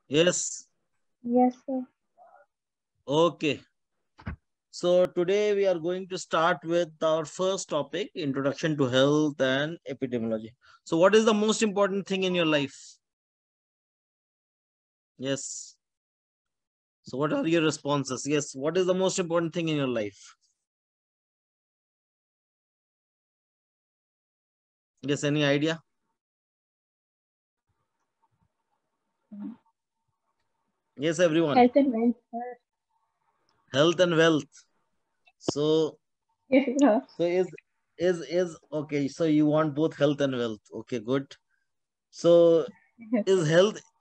Yes. Yes, sir. Okay. So today we are going to start with our first topic, introduction to health and epidemiology. So what is the most important thing in your life? Yes. So what are your responses? Yes. What is the most important thing in your life? Yes. Any idea? Yes, everyone. Health and wealth, sir. Health and wealth. So Yeah. so is okay. So you want both health and wealth. Okay, good. So Yes, sir.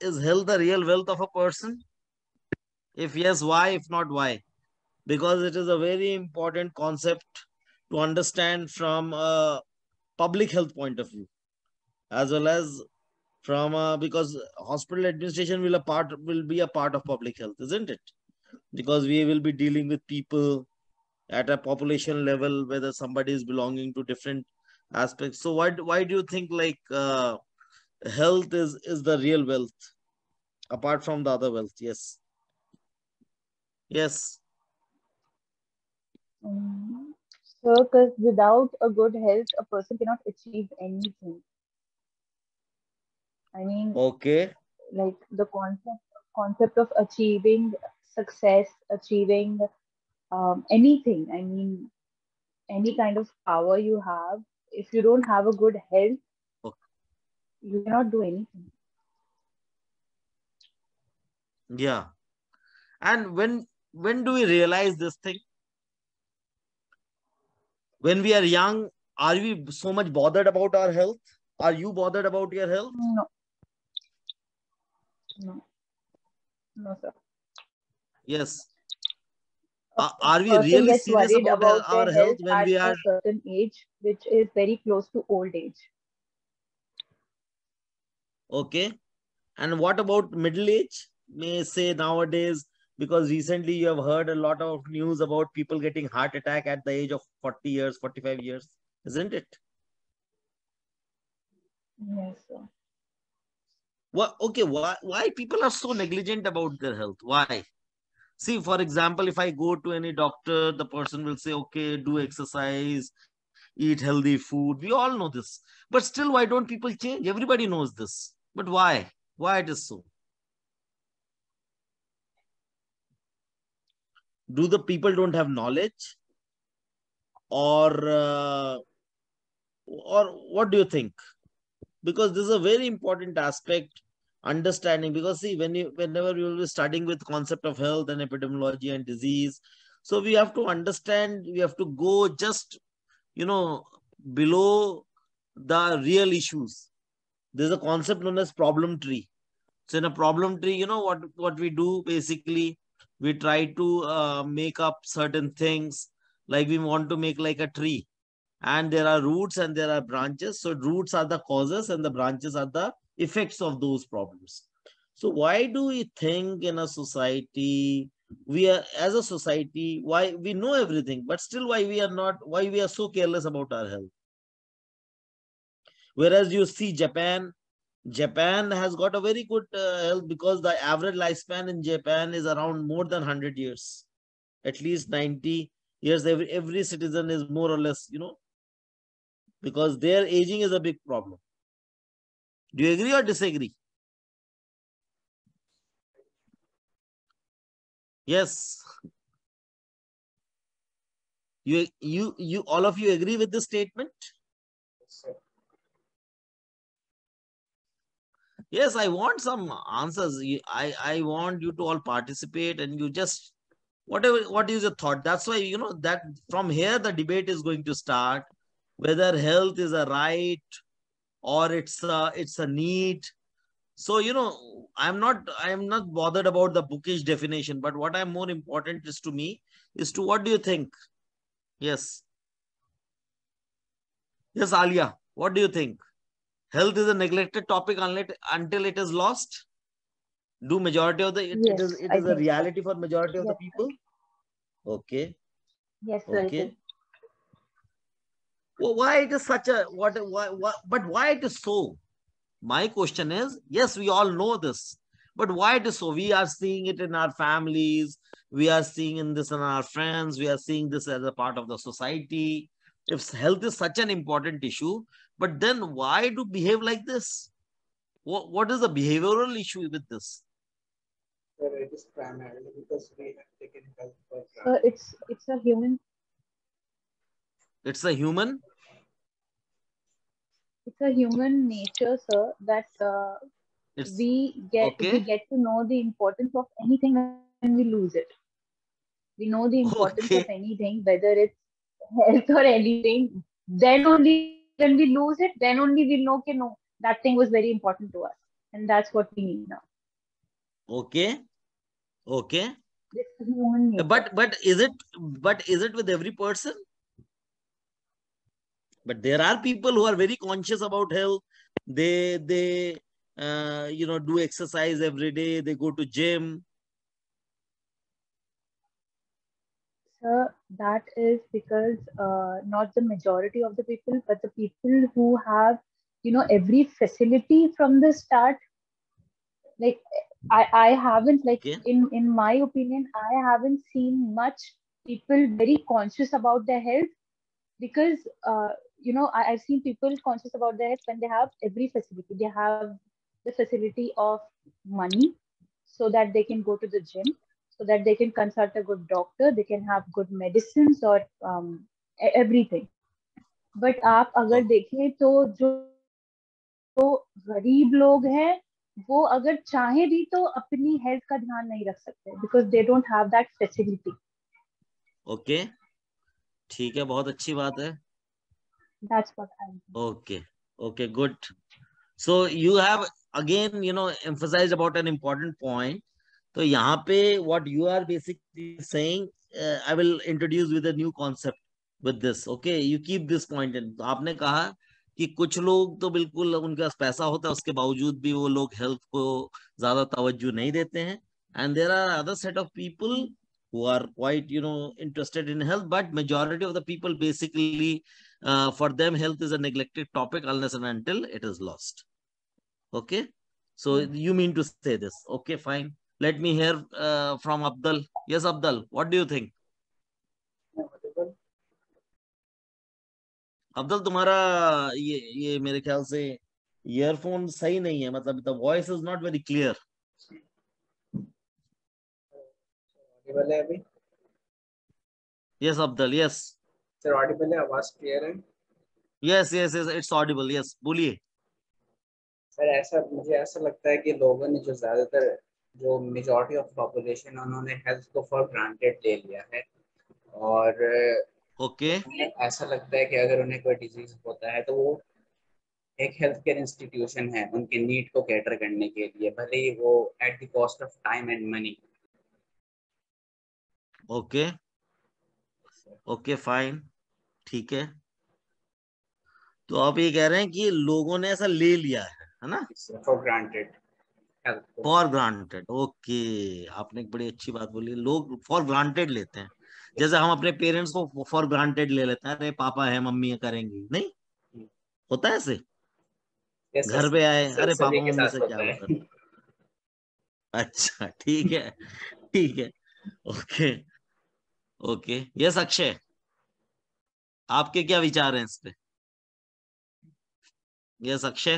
is health the real wealth of a person? If yes, why? If not, why? Because it is a very important concept to understand from a public health point of view, as well as from because hospital administration will be a part of public health, isn't it? Because we will be dealing with people at a population level, whether somebody is belonging to different aspects. So why do you think like health is the real wealth apart from the other wealth? Yes. Yes. Um, so, because without a good health, a person cannot achieve anything. I mean, Okay. like the concept of achieving success, achieving anything. I mean, any kind of power you have, if you don't have a good health, O- you cannot do anything. yeah. And when do we realize this thing? When we are young, are we so much bothered about our health? Are you bothered about your health? No, no, no, sir. Yes. A Are we person really gets serious worried about about our their health health when at we a are certain age, which is very close to old age. okay? And what about middle age? May say nowadays, because recently you have heard a lot of news about people getting heart attack at the age of 40 years, 45 years, isn't it? Yes, sir. What okay, why people are so negligent about their health? Why? See, for example, if I go to any doctor, the person will say, okay, do exercise, eat healthy food. We all know this. But still, why don't people change? Everybody knows this. But why? Why it is so? Do the people don't have knowledge? Or what do you think? Because this is a very important aspect, understanding. Because see, whenever you will be studying with concept of health and epidemiology and disease, so we have to understand, we have to go just you know below the real issues. There's a concept known as problem tree. So in a problem tree, what we do basically, we try to make up certain things. Like we want to make like a tree, and there are roots and there are branches. So roots are the causes and the branches are the effects of those problems. So why do we think in a society, we are as a society, why we know everything, but still why we are so careless about our health? Whereas you see Japan has got a very good health, because the average lifespan in Japan is around more than 100 years, at least 90 years. Every citizen is more or less, because their aging is a big problem. Do you agree or disagree? Yes. You all of you agree with this statement? Yes, I want some answers. I want you to all participate, and you just what is your thought? That's why that from here the debate is going to start, whether health is a right or it's a need. So I'm not bothered about the bookish definition, but what I'm more important is to me is to what do you think? Yes. Yes, Alia, what do you think? Health is a neglected topic until it is lost. Do majority of the it is Yes, it I is a think so. reality for majority of the Yes, sir. people? Okay. Yes, sir, it is. Okay. Well, why it is such a what but why it is so? My question is, yes, we all know this. But why it is so? We are seeing it in our families. We are seeing in this in our friends. We are seeing this as a part of the society. If health is such an important issue, but then why do behave like this? What is the behavioral issue with this? Sir, it is primarily because we have taken health for So granted. it's a human It's a human. nature, sir, that It's we okay. get to know the importance of anything when we lose it. We know the importance of Okay. anything, whether it's health or anything. Then only when we lose it, then only we'll know, okay, no, that thing was very important to us, and that's what we need now. Okay. Okay. This is human nature. But is it with every person? But there are people who are very conscious about health. They do exercise every day. They go to gym. Sir, that is because not the majority of the people, but the people who have, every facility from the start. Like I haven't, like, Okay. in my opinion, I haven't seen much people very conscious about their health, because I've seen people conscious about their health when they have every facility. They have the facility of money, so that they can go to the gym, so that they can consult a good doctor, they can have good medicines, or everything. But आप अगर Oh, देखें तो जो गरीब लोग हैं, वो अगर चाहे भी तो अपनी हेल्थ का ध्यान नहीं रख सकते, because they don't have that facility. okay. ठीक है, बहुत अच्छी बात है. That's what I. Okay. Okay, good. So you have again, emphasized about an important point. तो यहाँ पे what you are basically saying, I will introduce with a new concept with this. Okay, you keep this point in. तो आपने कहा कि कुछ लोग तो बिल्कुल उनके पास पैसा होता है, उसके बावजूद भी वो लोग हेल्थ को ज्यादा तवज्जो नहीं देते हैं. And there are other set of people who are quite, interested in health, but majority of the people basically, for them, health is a neglected topic unless and until it is lost. Okay. So you mean to say this. Okay, fine. Let me hear from Abdul. Yes, Abdul, what do you think? Abdul, तुम्हारा ये मेरे ख्याल से earphone सही नहीं है, मतलब the voice is not very clear. Audible है अभी? Yes Abdul, yes. Sir Audible है, आवाज क्लियर है? Yes yes yes, it's Audible. Yes, बोलिए. सर मुझे ऐसा लगता है कि लोगों ने जो मेजॉरिटी ऑफ पॉपुलेशन है, उन्होंने हेल्थ को फॉर ग्रांटेड ले लिया है. और ओके. ऐसा लगता है कि अगर उन्हें कोई डिजीज होता है तो वो एक हेल्थ केयर इंस्टीट्यूशन है उनके नीड को कैटर करने के लिए, भले ही वो at the cost of time and money. Okay. Okay, fine. ठीक है. तो आप ये कह रहे हैं कि लोगों ने ऐसा ले लिया है ना? फॉर ग्रांटेड हेल्थ को. For granted. ओके, आपने एक बड़ी अच्छी बात बोली. लोग फॉर ग्रांटेड लेते हैं. जैसे हम अपने पेरेंट्स को फॉर ग्रांटेड ले लेते हैं, अरे पापा है, मम्मी है, करेंगी नहीं. होता है ऐसे. घर पे आए, अरे सभी पापा के मम्मी साथ से क्या होता होता है. है. अच्छा, ठीक है. ठीक है. ओके. ओके. यस अक्षय, आपके क्या विचार हैं इस पे? Yes Akshay,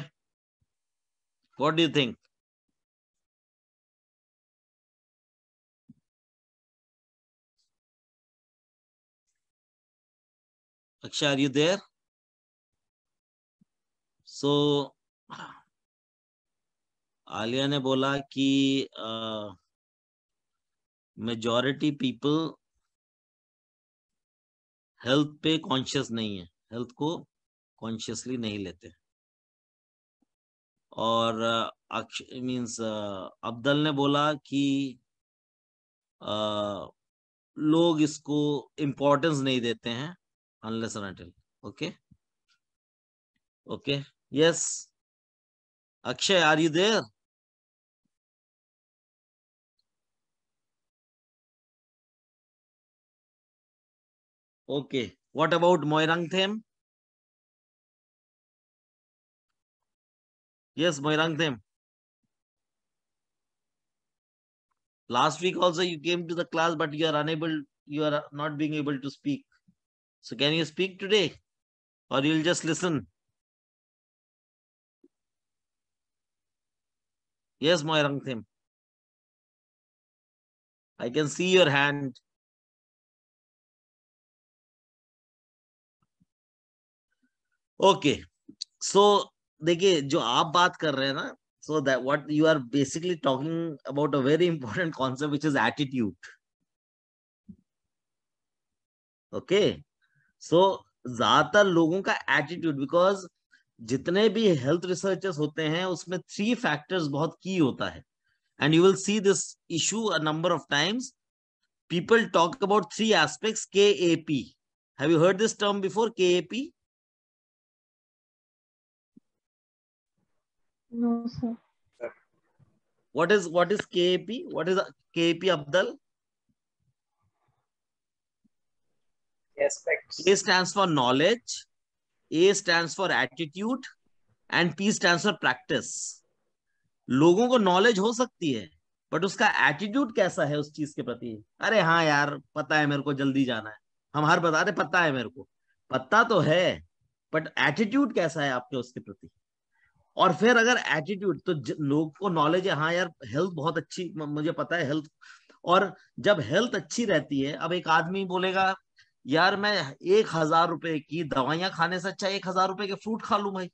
what do you think? Akshay, are you there? So Alia ने बोला कि मेजॉरिटी पीपल हेल्थ पे कॉन्शियस नहीं है, हेल्थ को कॉन्शियसली नहीं लेते. और अक्षय मीन्स अब्दुल ने बोला कि लोग इसको इम्पोर्टेंस नहीं देते हैं unless and until. Okay. Okay. Yes Akshay, are you there? Okay. What about Moirangthem? Yes, Moirangthem. Last week also you came to the class, but you are not being able to speak. So can you speak today, or you'll just listen? Yes, Moirangthim. I can see your hand. Okay. So देखिए जो आप बात कर रहे हैं ना, so that what you are basically talking about a very important concept, which is attitude. Okay. So ज्यादातर लोगों का एटीट्यूड, बिकॉज जितने भी हेल्थ रिसर्चर्स होते हैं उसमें 3 फैक्टर्स बहुत की होता है, and you will see this issue a number of times. People talk about 3 aspects, KAP. Have you heard this term before, KAP? No, sir. What is KAP? What is KAP, Abdal? Aspects. A stands for knowledge, A stands for attitude, and P stands for practice. लोगों को knowledge हो सकती है, but उसका attitude कैसा है उस चीज के प्रति. अरे हाँ यार, पता है मेरे को जल्दी जाना है. हम हर बता रहे पता है मेरे को, पता तो है, बट एटीट्यूड कैसा है आपके उसके प्रति. और फिर अगर एटीट्यूड, तो लोग को नॉलेज है, हाँ यार हेल्थ बहुत अच्छी, मुझे पता है हेल्थ. और जब हेल्थ अच्छी रहती है, अब एक आदमी बोलेगा यार मैं 1,000 रुपए की दवाइयां खाने से अच्छा 1,000 रुपए के फ्रूट खा लूं भाई.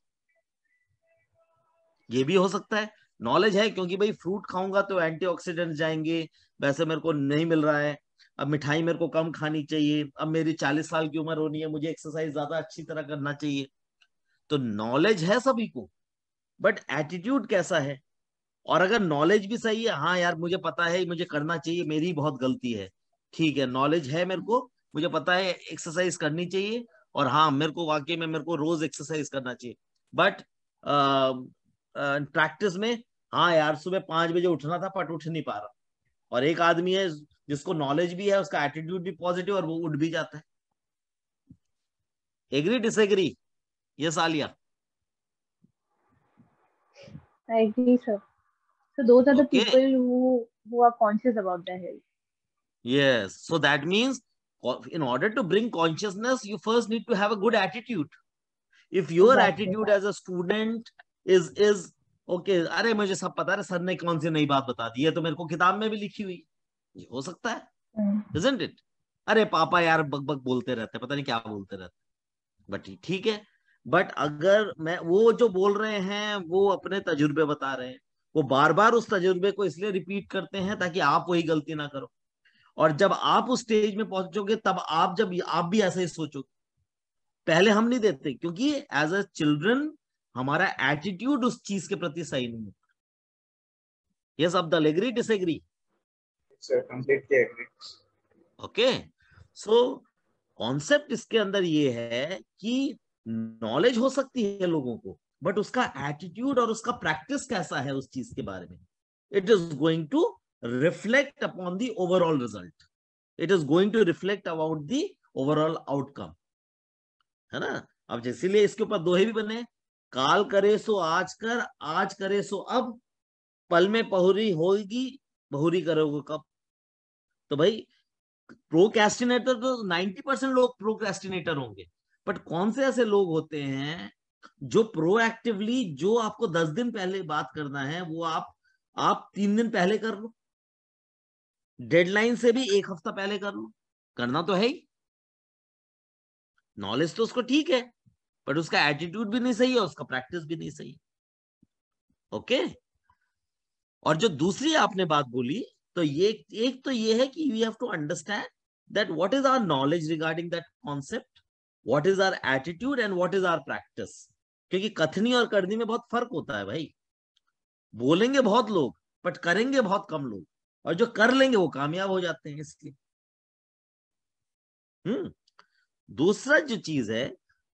ये भी हो सकता है. नॉलेज है, क्योंकि भाई फ्रूट खाऊंगा तो एंटीऑक्सीडेंट्स जाएंगे, वैसे मेरे को नहीं मिल रहा है. अब मिठाई मेरे को कम खानी चाहिए, अब मेरी 40 साल की उम्र होनी है, मुझे एक्सरसाइज ज्यादा अच्छी तरह करना चाहिए. तो नॉलेज है सभी को, बट एटीट्यूड कैसा है. और अगर नॉलेज भी सही है, हाँ यार मुझे पता है मुझे करना चाहिए, मेरी बहुत गलती है, ठीक है, नॉलेज है मेरे को, मुझे पता है एक्सरसाइज करनी चाहिए, और हाँ मेरे को वाकई में मेरे को रोज एक्सरसाइज करना चाहिए, बट प्रैक्टिस में हाँ यार सुबह 5 बजे उठना था बट उठ नहीं पा रहा. और एक आदमी है जिसको नॉलेज भी है, उसका एटीट्यूड भी पॉजिटिव, और वो उठ भी जाता है. Agree disagree? Yes Alia? I agree, sir. So those are the Okay. people who are conscious about their health. Yes. So that means in order to bring consciousness, you first need to have a good attitude. If your Exactly. attitude as a student is okay, अरे मुझे सब पता है, sir ने कौन सी नई बात बता दी है, तो मेरे को किताब में भी लिखी हुई, ये हो सकता है, isn't it? अरे पापा यार बक बक बोलते रहते हैं, पता नहीं क्या बोलते रहते हैं, बट ठीक है. बट अगर मैं, वो जो बोल रहे हैं वो अपने तजुर्बे बता रहे हैं, वो बार बार उस तजुर्बे को इसलिए रिपीट करते हैं ताकि आप वही गलती ना करो. और जब आप उस स्टेज में पहुंचोगे, तब आप भी ऐसे ही सोचोगे. पहले हम नहीं देते, क्योंकि एज अ चिल्ड्रन हमारा एटीट्यूड उस चीज के प्रति सही नहीं है. Yes Abdul, agree disagree? Sir completely agree. Okay. So concept इसके अंदर ये है कि नॉलेज हो सकती है लोगों को, बट उसका एटीट्यूड और उसका प्रैक्टिस कैसा है उस चीज के बारे में, it is going to reflect upon the overall result. It is going to reflect about the overall outcome, है ना. अब इसीलिए इसके ऊपर दोहे भी बने, काल करे सो आज कर, आज करे सो अब, पल में पहुरी होगी, बहुरी करोगे कब. तो भाई प्रोक्रेस्टिनेटर तो 90% लोग प्रोक्रेस्टिनेटर होंगे, बट कौन से ऐसे लोग होते हैं जो प्रोएक्टिवली, जो आपको 10 दिन पहले बात करना है वो आप 3 दिन पहले कर लो, डेडलाइन से भी 1 हफ्ता पहले कर लो. करना तो है ही. नॉलेज तो उसको ठीक है, बट उसका एटीट्यूड भी नहीं सही है, उसका प्रैक्टिस भी नहीं सही. ओके. और जो दूसरी आपने बात बोली, तो एक तो ये है कि we have to understand that what is our knowledge regarding that concept, what is our attitude and what is our practice. क्योंकि कथनी और करनी में बहुत फर्क होता है भाई. बोलेंगे बहुत लोग, बट करेंगे बहुत कम लोग, और जो कर लेंगे वो कामयाब हो जाते हैं. इसलिए दूसरा जो चीज है,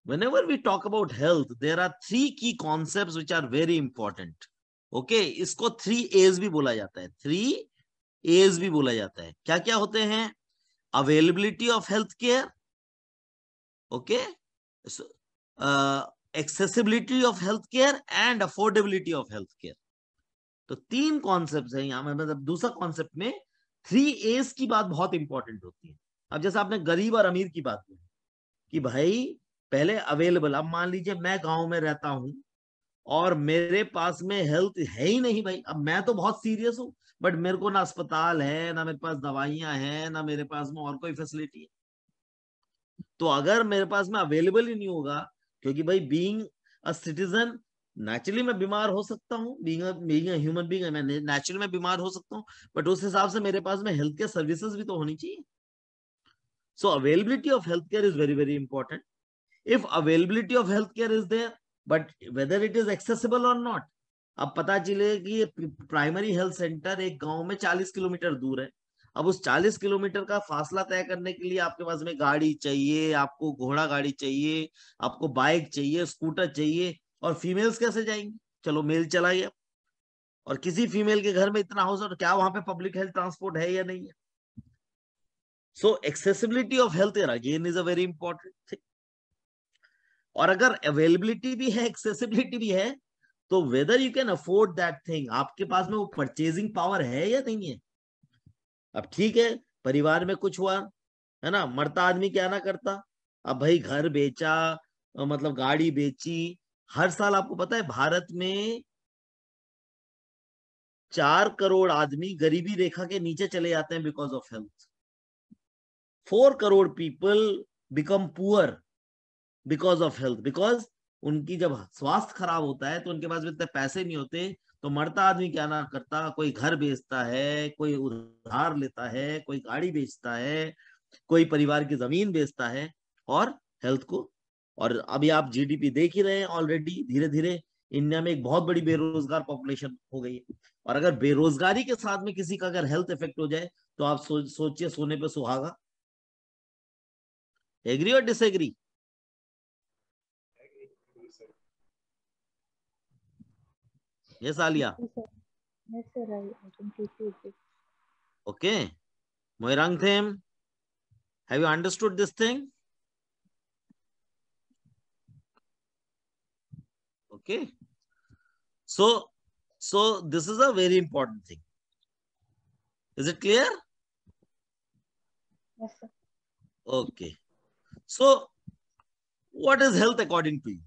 whenever we talk about health, there are 3 key concepts which are very important. Okay, इसको 3 A's भी बोला जाता है, 3 A's भी बोला जाता है. क्या क्या होते हैं? Availability of health care, okay, accessibility of health care and affordability of health care. तो 3 कॉन्सेप्ट है यहाँ में. मतलब दूसरा कॉन्सेप्ट में 3 A's की बात बहुत इंपॉर्टेंट होती है। अब जैसे आपने गरीब और अमीर की बात की कि भाई पहले अवेलेबल, अब मान लीजिए मैं गांव में रहता हूं और मेरे पास में हेल्थ है ही नहीं भाई, अब मैं तो बहुत सीरियस हूं बट मेरे को ना अस्पताल है, ना मेरे पास दवाइयां हैं, ना मेरे पास में और कोई फैसिलिटी है। तो अगर मेरे पास में अवेलेबल ही नहीं होगा, क्योंकि भाई बीइंग अ सिटीजन नेचुरली मैं बीमार हो सकता हूँ, बीइंग ह्यूमन बीइंग मैं नेचुरली मैं बीमार हो सकता हूँ, बट उस हिसाब से मेरे पास में हेल्थ केयर सर्विसेज भी तो होनी चाहिए। So availability of health care is very very important. If availability of health care is there but whether it is accessible और नॉट, अब पता चले कि प्राइमरी हेल्थ सेंटर एक गांव में 40 किलोमीटर दूर है, अब उस 40 किलोमीटर का फासला तय करने के लिए आपके पास में गाड़ी चाहिए, आपको घोड़ा गाड़ी चाहिए, आपको बाइक चाहिए, स्कूटर चाहिए, और फीमेल्स कैसे जाएंगी? चलो मेल चला गया, और किसी फीमेल के घर में इतना हाउस, और क्या वहां पे पब्लिक हेल्थ ट्रांसपोर्ट है या नहीं है? So accessibility of health care again is a very important thing. और अगर अवेलेबिलिटी भी है, एक्सेसिबिलिटी भी है, तो whether you can afford that thing, आपके पास में वो परचेजिंग पावर है या नहीं है। अब ठीक है, परिवार में कुछ हुआ है ना, मरता आदमी क्या ना करता, अब भाई घर बेचा, मतलब गाड़ी बेची। हर साल आपको पता है भारत में 4 करोड़ आदमी गरीबी रेखा के नीचे चले जाते हैं because of health. 4 crore people become poor because of health, because उनकी जब स्वास्थ्य खराब होता है तो उनके पास इतने पैसे नहीं होते, तो मरता आदमी क्या ना करता, कोई घर बेचता है, कोई उधार लेता है, कोई गाड़ी बेचता है, कोई परिवार की जमीन बेचता है, और हेल्थ को। और अभी आप जीडीपी देख ही रहे हैं, ऑलरेडी धीरे धीरे इंडिया में एक बहुत बड़ी बेरोजगार पॉपुलेशन हो गई है, और अगर बेरोजगारी के साथ में किसी का अगर हेल्थ इफेक्ट हो जाए तो आप सोचिए सोने पे सुहागा। एग्री और disagree? Yes Alia? Yes, sir. Yes, sir. I completely agree. Okay. Moirangthem, have you understood this thing? Okay. So this is a very important thing. Is it clear? Yes, sir. Okay. So what is health according to you?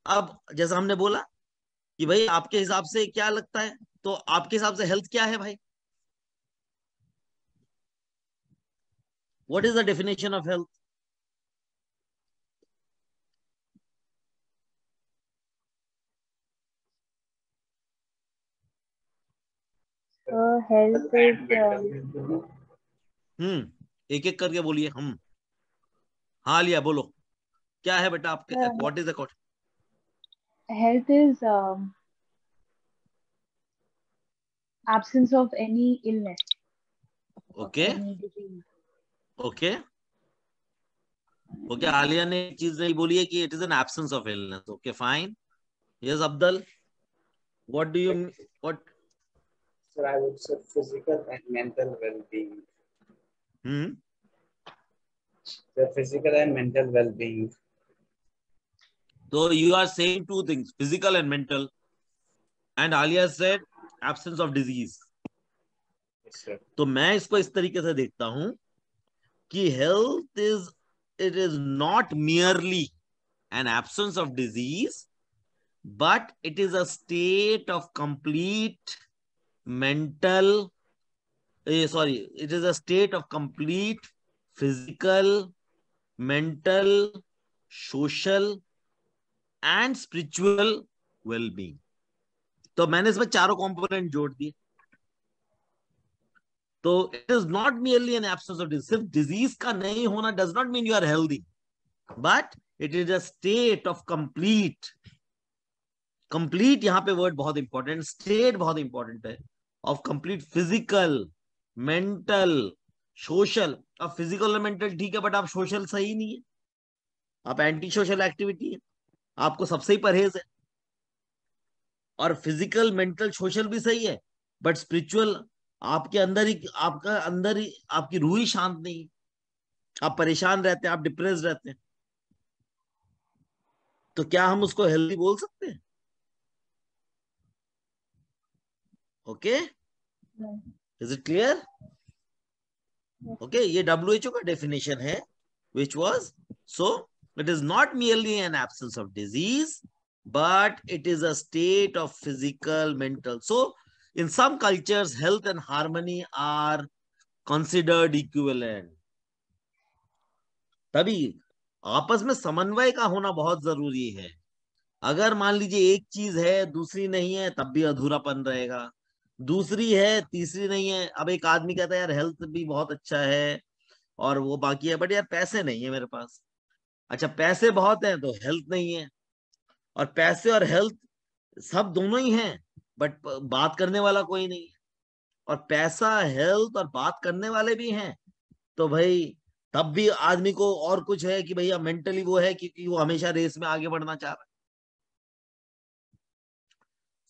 अब जैसा हमने बोला कि भाई आपके हिसाब से क्या लगता है, तो आपके हिसाब से हेल्थ क्या है भाई? What is the definition of health? Health is एक एक करके बोलिए। हम हाँ लिया, बोलो क्या है बेटा आपके, what is the health is absence of any illness, of okay any disease. Okay okay. Alia ने एक चीज नहीं बोली है कि it is N absence of illness. Okay fine. Yes Abdul, what do you what? Sir, I would say physical and mental well-being. The physical and mental well-being. So you are saying two things, physical and mental, and Alia said absence of disease. Yes, sir. तो मैं इसको इस तरीके से देखता हूं कि health is, it is not merely an absence of disease, but it is a state of complete mental, it is a state of complete physical, mental, social and spiritual well-being. तो मैंने इसमें चारों कंपोनेंट जोड़ दिए। तो it is not merely an absence of disease, सिर्फ disease का नहीं होना does not mean you are healthy, but it is a state of complete, complete यहां पे वर्ड बहुत इंपॉर्टेंट, स्टेट बहुत इंपॉर्टेंट है, of complete physical, mental, social. अब फिजिकल और मेंटल ठीक है, बट आप सोशल सही नहीं है, आप एंटी सोशल एक्टिविटी है, आपको सबसे ही परहेज है। और फिजिकल मेंटल सोशल भी सही है, बट स्पिरिचुअल आपके अंदर ही, आपका अंदर ही, आपकी रूह ही शांत नहीं, आप परेशान रहते हैं, आप डिप्रेस रहते हैं, तो क्या हम उसको हेल्दी बोल सकते हैं? Okay, is it clear? Okay, ये WHO का definition है, which was, so it is not merely an absence of disease, but it is a state of physical, mental. So in some cultures, health and harmony are considered equivalent. तभी आपस में समन्वय का होना बहुत जरूरी है. अगर मान लीजिए एक चीज है दूसरी नहीं है, तब भी अधूरापन रहेगा. दूसरी है तीसरी नहीं है. अब एक आदमी कहता है यार हेल्थ भी बहुत अच्छा है और वो बाकी है, बट यार पैसे नहीं है मेरे पास. अच्छा, पैसे बहुत हैं तो हेल्थ नहीं है. और पैसे और हेल्थ सब दोनों ही हैं, बट बात करने वाला कोई नहीं है. और पैसा, हेल्थ और बात करने वाले भी हैं, तो भाई तब भी आदमी को और कुछ है कि भैया मेंटली वो है, क्योंकि वो हमेशा रेस में आगे बढ़ना चाह रहा है.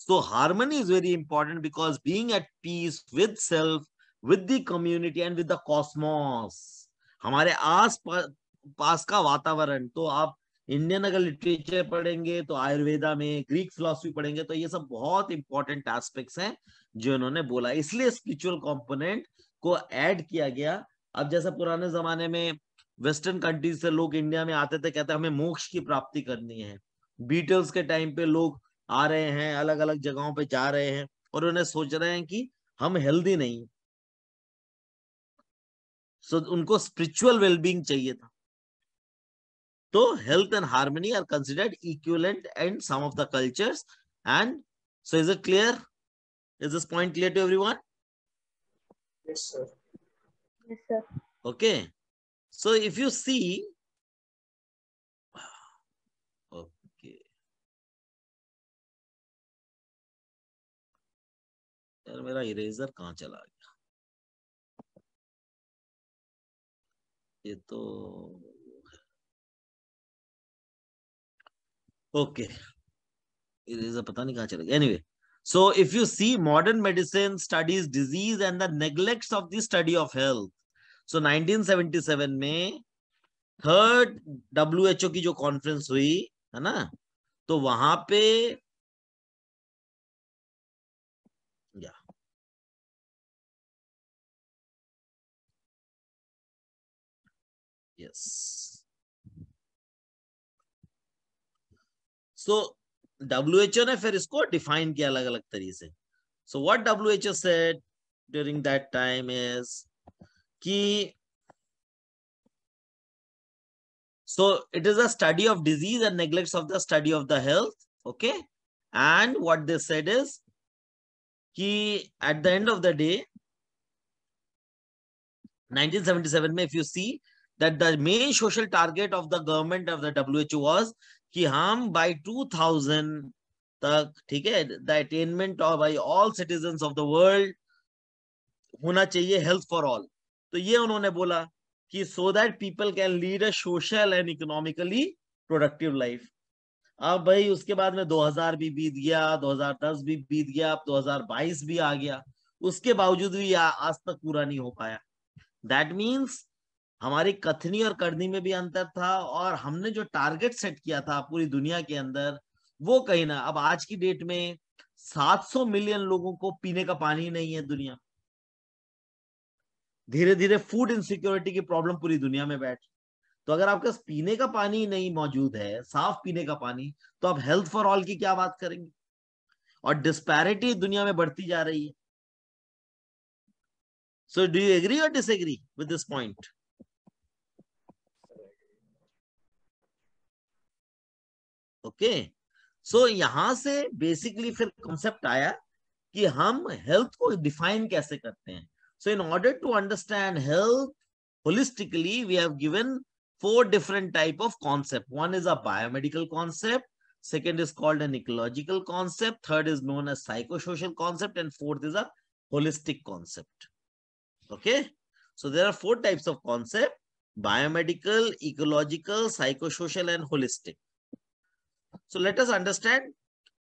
So harmony is very important because being at peace with self, with the community and with the cosmos. हमारे आस पास का वातावरण, तो आप इंडियन अगर लिटरेचर पढ़ेंगे तो आयुर्वेदा में, ग्रीक फिलॉसफी पढ़ेंगे तो ये सब बहुत इंपॉर्टेंट एस्पेक्ट्स हैं जो इन्होंने बोला. इसलिए स्पिरिचुअल कंपोनेंट को ऐड किया गया. अब जैसा पुराने जमाने में वेस्टर्न कंट्रीज से लोग इंडिया में आते थे, कहते हमें मोक्ष की प्राप्ति करनी है. बीटल्स के टाइम पे लोग आ रहे हैं, अलग अलग जगहों पे जा रहे हैं और उन्हें सोच रहे हैं कि हम हेल्दी नहीं. सो उनको स्पिरिचुअल वेलबींग चाहिए था. तो health and harmony are considered equivalent in some of the cultures. And so is it clear? Is this point clear to everyone? Yes, sir. Yes, sir. Okay, so if you see, okay, यार मेरा eraser कहाँ चला गया? ये तो okay, eraser पता नहीं कहाँ चला गया. Anyway, so if you see, modern medicine studies disease and the neglects of the study of health. So 1977 में थर्ड WHO की जो कॉन्फ्रेंस हुई है ना, तो वहां पे यस, सो WHO ने फिर इसको डिफाइन किया अलग अलग तरीके से. So what WHO said during that time is कि so it is a study of disease and neglects of the study of the health. Okay, and what they said is कि at the end of the day 1977 में if you see that the main social target of the government of the WHO was कि हम by 2000 तक, ठीक है, the attainment of by all citizens of the world होना चाहिए health for all. तो ये उन्होंने बोला कि so that people can lead a social and economically productive life. अब भाई उसके बाद में 2000 भी बीत गया, 2010 भी बीत गया, अब 2022 भी आ गया, उसके बावजूद भी आज तक पूरा नहीं हो पाया. दैट मीन्स हमारी कथनी और करनी में भी अंतर था, और हमने जो टारगेट सेट किया था पूरी दुनिया के अंदर वो कहीं ना. अब आज की डेट में 700 मिलियन लोगों को पीने का पानी नहीं है दुनिया. धीरे धीरे फूड इनसिक्योरिटी की प्रॉब्लम पूरी दुनिया में बैठ. तो अगर आपके पास पीने का पानी नहीं मौजूद है, साफ पीने का पानी, तो आप हेल्थ फॉर ऑल की क्या बात करेंगे? और डिस्पैरिटी दुनिया में बढ़ती जा रही है. सो डू यू एग्री और disagree with this point? Okay, so यहां से बेसिकली फिर कॉन्सेप्ट आया कि हम हेल्थ को डिफाइन कैसे करते हैं. So in order to understand health holistically, we have given 4 different type of concept. One is a biomedical concept, second is called an ecological concept, third is known as psychosocial concept, and fourth is a holistic concept. Okay, so there are 4 types of concept: biomedical, ecological, psychosocial and holistic. So let us understand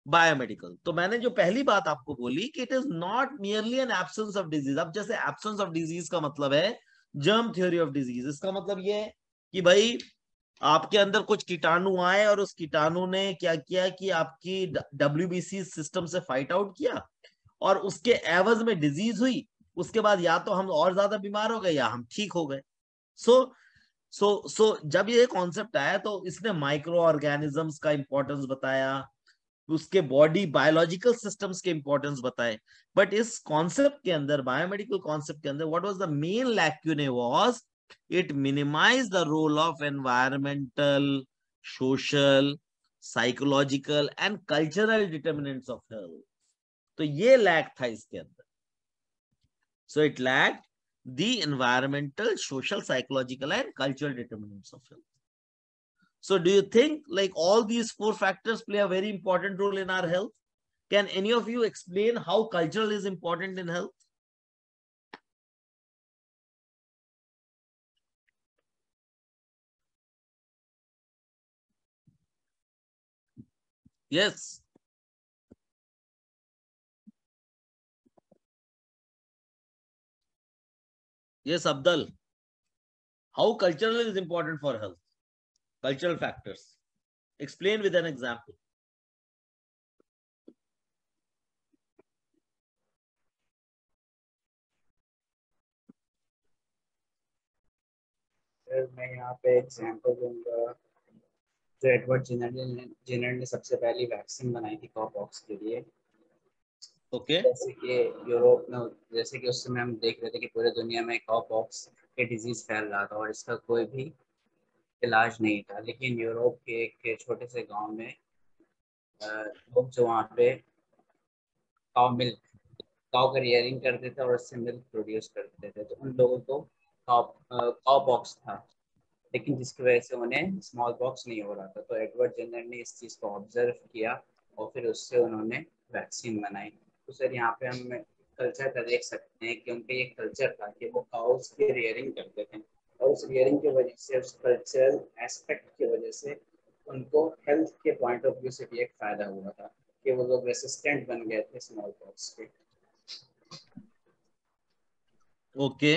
biomedical. तो मैंने जो पहली बात आपको बोली कि it is not merely an absence of disease. अब जैसे absence of disease का मतलब है जर्म थ्योरी ऑफ डिजीज. इसका मतलब ये है कि भाई आपके अंदर कुछ कीटाणु आए और उस कीटाणु ने क्या किया कि आपकी WBC सिस्टम से फाइट आउट किया और उसके एवज में डिजीज हुई, उसके बाद या तो हम और ज्यादा बीमार हो गए या हम ठीक हो गए। सो जब ये कॉन्सेप्ट आया तो इसने माइक्रो ऑर्गेनिजम्स का इंपॉर्टेंस बताया, उसके बॉडी बायोलॉजिकल सिस्टम्स के इंपॉर्टेंस बताए। बट इस कॉन्सेप्ट के अंदर, बायोमेडिकल कॉन्सेप्ट के अंदर, what was the main lacunae was it minimise the role of environmental, social, psychological and cultural determinants of health. तो ये लैक था इसके अंदर। So it lacked the environmental, social, psychological and cultural determinants of health. So do you think like all these 4 factors play a very important role in our health? Can any of you explain how cultural is important in health? Yes. Yes, Abdul. How cultural is important for health? Cultural factors. Explain with an example. Sir मैं यहाँ पे example दूंगा, जो Edward Jenner ने सबसे पहली vaccine बनाई थी कॉपॉक्स के लिए। Okay. जैसे कि यूरोप में, जैसे कि उस समय हम देख रहे थे कि पूरे दुनिया में कॉपॉक्स के डिजीज फैल रहा था और इसका कोई भी इलाज नहीं था। लेकिन यूरोप के एक छोटे से गांव में लोग जो वहाँ पे काउ का रियरिंग करते थे और उससे मिल्क प्रोड्यूस करते थे, तो उन लोगों को काउ पॉक्स था, लेकिन जिसकी वजह से उन्हें स्मॉल पॉक्स नहीं हो रहा था। तो एडवर्ड जेनर ने इस चीज़ को ऑब्जर्व किया और फिर उससे उन्होंने वैक्सीन बनाई। तो सर यहाँ पे हम कल्चर का देख सकते हैं कि उनका ये कल्चर था कि वो काउस की रियरिंग करते थे, और उस रियरिंग की वजह से, उस कल्चरल एस्पेक्ट की वजह से उनको हेल्थ के पॉइंट ऑफ व्यू से भी एक फ़ायदा हुआ था कि वो लोग रेसिस्टेंट बन गए थे स्मॉल पॉक्स के। Okay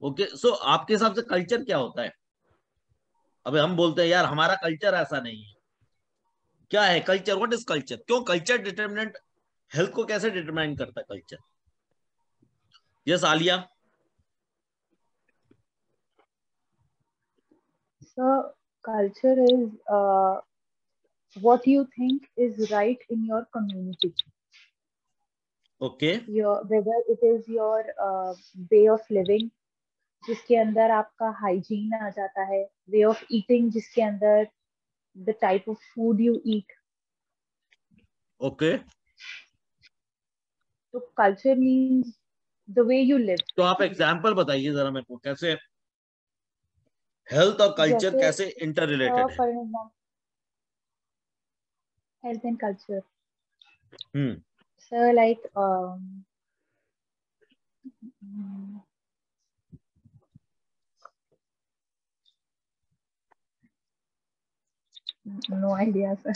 okay. सो आपके हिसाब से कल्चर क्या होता है? अबे हम बोलते हैं यार हमारा कल्चर ऐसा नहीं है। क्या है कल्चर? What is culture? क्यों कल्चर डिटर्मिनेंट हेल्थ को कैसे डिटरमाइन करता है culture? Yes Alia. So culture is what you think is right in your community. Okay Whether it is your way of living, जिसके अंदर आपका हाइजीन आ जाता है, वे ऑफ ईटिंग जिसके अंदर the type of food you eat. Okay. तो culture means the way you live. तो आप एग्जाम्पल बताइए जरा मेरे को, कैसे हेल्थ और कल्चर जैसे कैसे इंटर रिलेटेड है? For example health and culture, sir like no idea sir.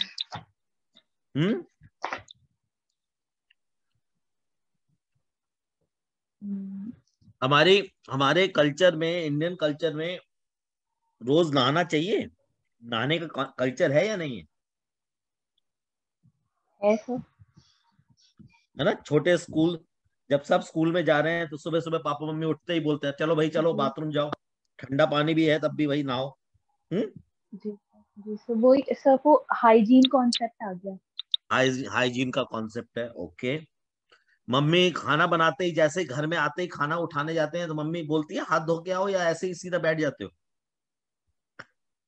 हमारे कल्चर में, इंडियन कल्चर में रोज नहाना चाहिए? नहाने का कल्चर है या नहीं है सर। है ना? छोटे स्कूल, जब सब स्कूल में जा रहे हैं तो सुबह सुबह पापा मम्मी उठते ही बोलते हैं चलो भाई चलो जी बाथरूम जाओ, ठंडा पानी भी है तब भी भाई नहाओ। जी जी सर, वही सर, वो हाइजीन कॉन्सेप्ट आ गया। हाइजीन का कॉन्सेप्ट है। ओके। मम्मी खाना बनाते ही, जैसे घर में आते ही खाना उठाने जाते हैं तो मम्मी बोलती है हाथ धो के आओ, या ऐसे ही सीधा बैठ जाते हो?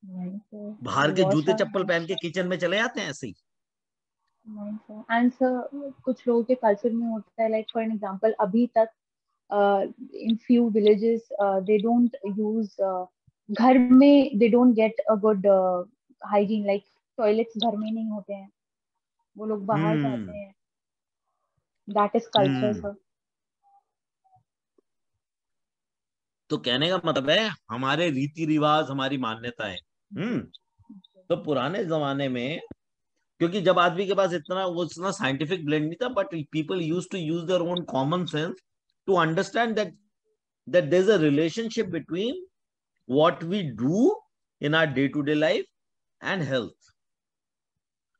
नहीं सर, बाहर के वॉश जूते आवर चप्पल हैंड्स। पहन के किचन में चले जाते हैं ऐसे ही? नहीं सर, एंड सर कुछ लोगों के कल्चर में होता है, लाइक फॉर एग्जांपल अभी तक in few villages they don't use, घर में they don't get a good hygiene, like toilets घर में नहीं होते हैं, वो लोग बाहर हम्म जाते हैं। That is culture hmm. Sir. तो कहने का मतलब है हमारे रीति रिवाज, हमारी मान्यताएं। तो पुराने जमाने में, क्योंकि जब आदमी के पास इतना साइंटिफिक ब्लेंड नहीं था, but people use to use their own common sense to understand that there's a relationship between what we do in our day to day life and health.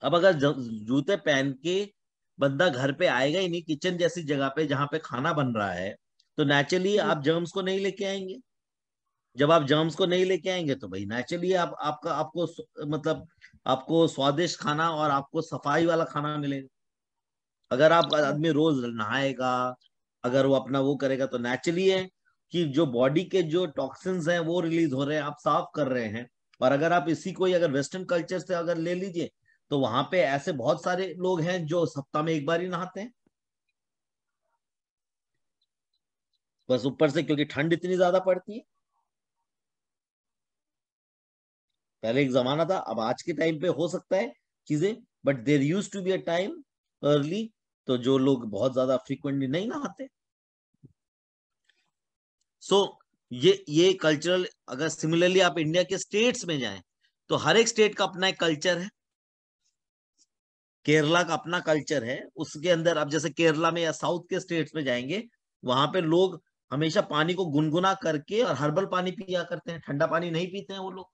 अब अगर जूते पहन के बंदा घर पे आएगा ही नहीं किचन जैसी जगह पे जहां पे खाना बन रहा है, तो नेचुरली आप जर्म्स को नहीं लेके आएंगे। जब आप जर्म्स को नहीं लेके आएंगे तो भाई नेचुरली मतलब आपको स्वादिष्ट खाना और आपको सफाई वाला खाना मिलेगा। अगर आप आदमी रोज नहाएगा, अगर वो अपना वो करेगा, तो नेचुरली है कि जो बॉडी के जो टॉक्सिन्स हैं वो रिलीज हो रहे हैं, आप साफ कर रहे हैं। और अगर आप इसी को अगर वेस्टर्न कल्चर से अगर ले लीजिए, तो वहां पे ऐसे बहुत सारे लोग हैं जो सप्ताह में एक बार ही नहाते हैं, बस ऊपर से क्योंकि ठंड इतनी ज्यादा पड़ती है। पहले एक जमाना था, अब आज के टाइम पे हो सकता है चीजें, but there used to be a time early, तो जो लोग बहुत ज्यादा फ्रीक्वेंटली नहीं नहाते। सो ये कल्चरल, अगर सिमिलरली आप इंडिया के स्टेट्स में जाएं, तो हर एक स्टेट का अपना एक कल्चर है। केरला का अपना कल्चर है, उसके अंदर आप जैसे केरला में या साउथ के स्टेट्स में जाएंगे, वहां पे लोग हमेशा पानी को गुनगुना करके और हर्बल पानी पिया करते हैं, ठंडा पानी नहीं पीते हैं वो लोग।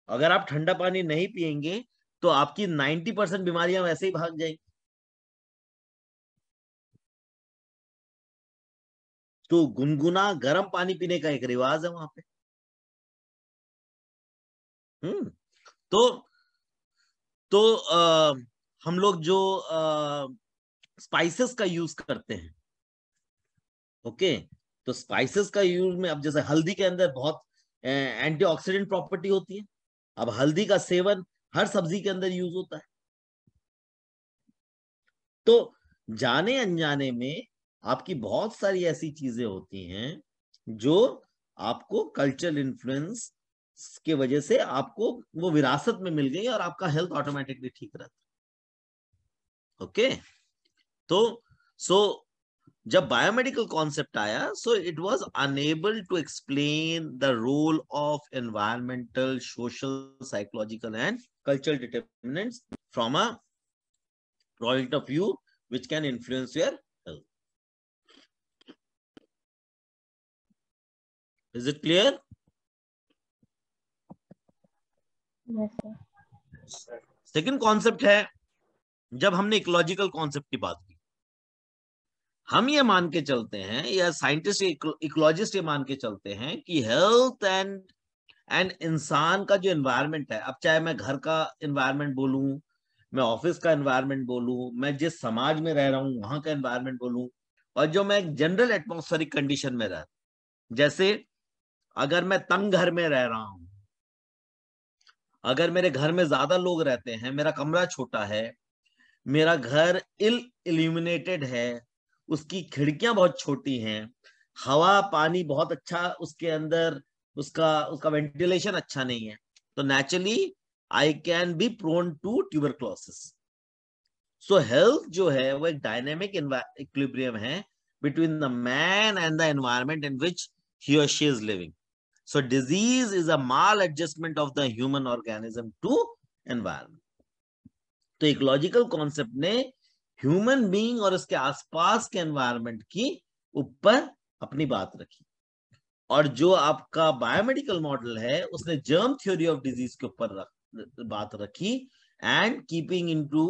अगर आप ठंडा पानी नहीं पिएंगे तो आपकी 90% बीमारियां वैसे ही भाग जाएंगी। तो गुनगुना गर्म पानी पीने का एक रिवाज है वहां पे। तो हम लोग जो स्पाइसेस का यूज करते हैं, ओके, तो स्पाइसेस का यूज में अब जैसे हल्दी के अंदर बहुत एंटीऑक्सीडेंट प्रॉपर्टी होती है। अब हल्दी का सेवन हर सब्जी के अंदर यूज होता है। तो जाने अनजाने में आपकी बहुत सारी ऐसी चीजें होती हैं जो आपको कल्चरल इन्फ्लुएंस की वजह से आपको वो विरासत में मिल गई और आपका हेल्थ ऑटोमेटिकली ठीक रहता। ओके, तो सो जब बायोमेडिकल कॉन्सेप्ट आया, so it was unable to explain the role of environmental, social, psychological and cultural determinants from a point of view which can influence your health. Is it clear? Yes, sir. Second concept है, जब हमने ecological concept की बात की, हम ये मान के चलते हैं या साइंटिस्ट इकोलॉजिस्ट ये मान के चलते हैं कि हेल्थ एंड इंसान का जो एनवायरनमेंट है, अब चाहे मैं घर का एनवायरनमेंट बोलूं, मैं ऑफिस का एनवायरनमेंट बोलूं, मैं जिस समाज में रह रहा हूं वहां का एनवायरनमेंट बोलूं, और जो मैं जनरल एटमॉस्फेरिक कंडीशन में रह, जैसे अगर मैं तंग घर में रह रहा हूं, अगर मेरे घर में ज्यादा लोग रहते हैं, मेरा कमरा छोटा है, मेरा घर इल्यूमिनेटेड है, उसकी खिड़कियां बहुत छोटी हैं, हवा पानी बहुत अच्छा उसके अंदर, उसका उसका वेंटिलेशन अच्छा नहीं है, तो naturally I can be prone to tuberculosis. So health जो है वो एक डायनेमिक इक्विलिब्रियम है between the man and the environment in which he और she is living. So disease is a maladjustment of the human organism to environment. तो ecological concept ने human being और उसके आसपास के एनवायरनमेंट की ऊपर अपनी बात रखी, और जो आपका बायोमेडिकल मॉडल है उसने जर्म थ्योरी ऑफ डिजीज के ऊपर बात रखी, and keeping into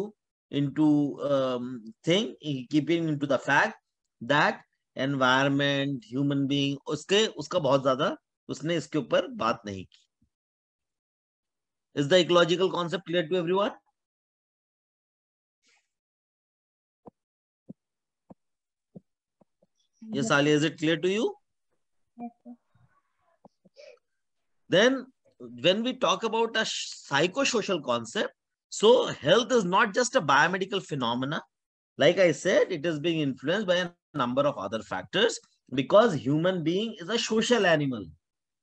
thing, keeping into the fact that environment, human being, उसका बहुत ज्यादा उसने इसके ऊपर बात नहीं की। Is the ecological concept clear to everyone? Yes, Ali, is it clear to you? Yes, sir. Then when we talk about a psychosocial concept, so health is not just a biomedical phenomena. Like I said, it is being influenced by a number of other factors, because human being is a social animal.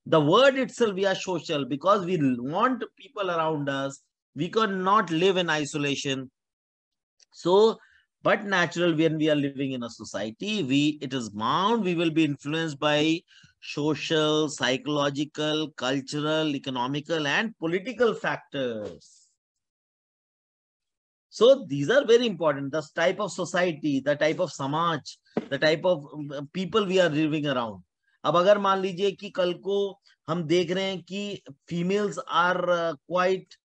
The word itself, we are social because we want people around us. We cannot live in isolation. So, but natural, when we are living in a society, it is bound, we will be influenced by social, psychological, cultural, economical, and political factors. So these are very important. The type of society, the type of samaj, the type of people we are living around. अब अगर मान लीजिए कि कल को हम देख रहे हैं कि females are quite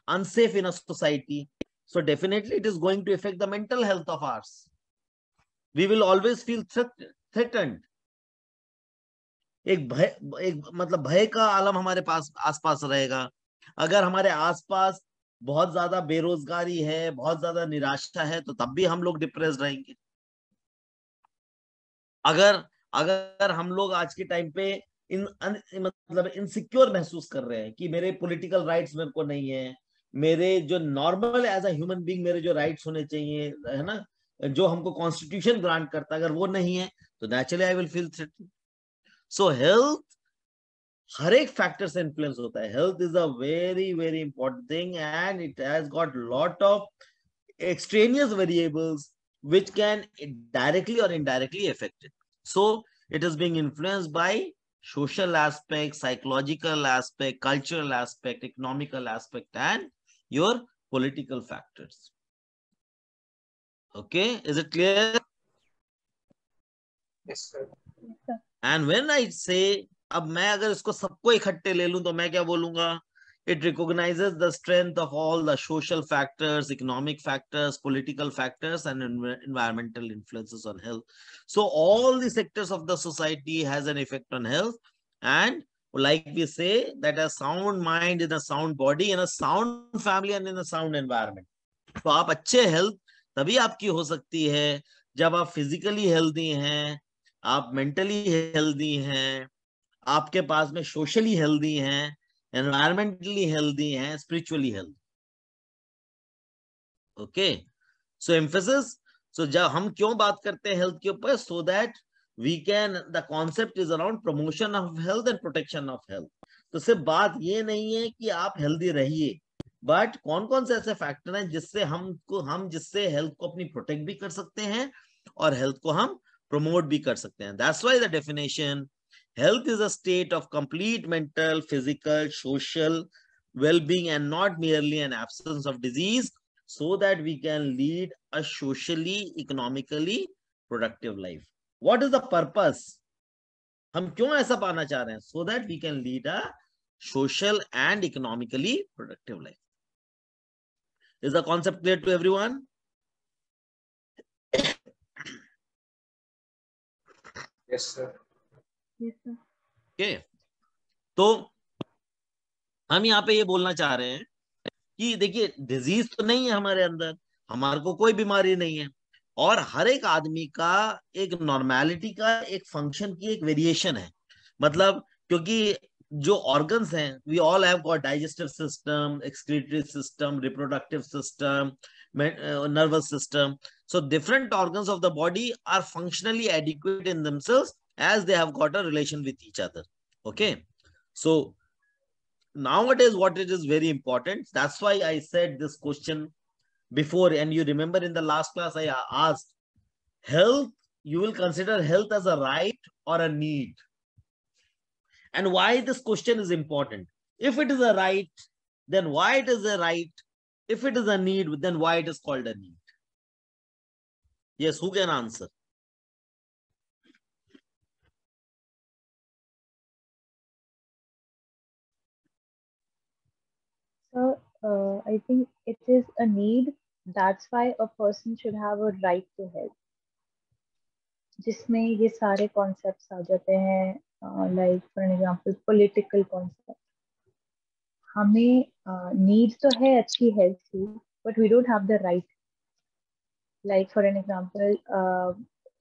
unsafe in a society, So definitely it is going to affect the mental health of ours. We will always feel threatened. एक मतलब भय का आलम हमारे पास आसपास रहेगा. अगर हमारे आसपास बहुत ज्यादा बेरोजगारी है, बहुत ज्यादा निराशा है, तो तब भी हम लोग डिप्रेस रहेंगे. अगर हम लोग आज के टाइम पे मतलब इनसिक्योर महसूस कर रहे हैं कि मेरे पॉलिटिकल राइट्स मेरे को नहीं है, मेरे जो normal as a human being मेरे जो राइट्स होने चाहिए, है ना, जो हमको कॉन्स्टिट्यूशन ग्रांट करता है, अगर वो नहीं है, तो naturally I will feel threatened. So health हर एक फैक्टर से इन्फ्लुएंस होता है. Health is a very very important thing and it has got lot of extraneous variables which can directly or indirectly affect it. So it is being influenced by social aspect, psychological aspect, cultural aspect, economical aspect, and your political factors. Okay, is it clear? Yes, sir. And when I say, अब मैं अगर इसको सबको इकट्ठे ले लूं तो मैं क्या बोलूंगा? It recognizes the strength of all the social factors, economic factors, political factors, and environmental influences on health. So all the sectors of the society has an effect on health. And like we say that a sound mind in a sound body, in a sound family, and in a sound environment. तो आप अच्छे health तभी आपकी हो सकती है जब आप फिजिकली हेल्दी हैं, आप मेंटली हेल्दी हैं, आपके पास में सोशली हेल्दी हैं, एनवायरमेंटली हेल्दी हैं, spiritually healthy. Okay, so emphasis. So जब हम क्यों बात करते हैं हेल्थ के ऊपर, so that we can, the concept is around promotion of health and protection of health. तो सिर्फ बात ये नहीं है कि आप हेल्दी रहिए, बट कौन कौन से ऐसे फैक्टर हैं जिससे हम जिससे हेल्थ को अपनी प्रोटेक्ट भी कर सकते हैं और हेल्थ को हम प्रमोट भी कर सकते हैं. That's why the definition, health is a state of complete mental, physical, social well-being and not merely an absence of disease, so that we can lead a socially, economically productive life. What is the purpose? हम क्यों ऐसा पाना चाह रहे हैं? So that we can lead a social and economically productive life. Is the concept clear to everyone? Yes, sir. Yes, sir. Okay. तो हम यहाँ पे ये बोलना चाह रहे हैं कि देखिए, डिजीज तो नहीं है हमारे अंदर, हमारे को कोई बीमारी नहीं है, और हर एक आदमी का एक नॉर्मेलिटी का, एक फंक्शन की एक वेरिएशन है. मतलब क्योंकि जो ऑर्गन्स हैं, we all have got digestive system, excretory system, reproductive system, nervous system. So different organs of the body are functionally adequate in themselves as they have got a relation with each other. Okay, so nowadays what it is very important, that's why I said this question before, and you remember in the last class I asked, health, you will consider health as a right or a need. And why this question is important? If it is a right, then why it is a right? If it is a need, then why it is called a need? Yes, who can answer? So, I think it is a need. That's why a person should have a right to health. जिसमें ये सारे concepts आ जाते हैं, like for example political concept. हमें need तो है अच्छी हेल्थ की, but we don't have the right. Like for an example,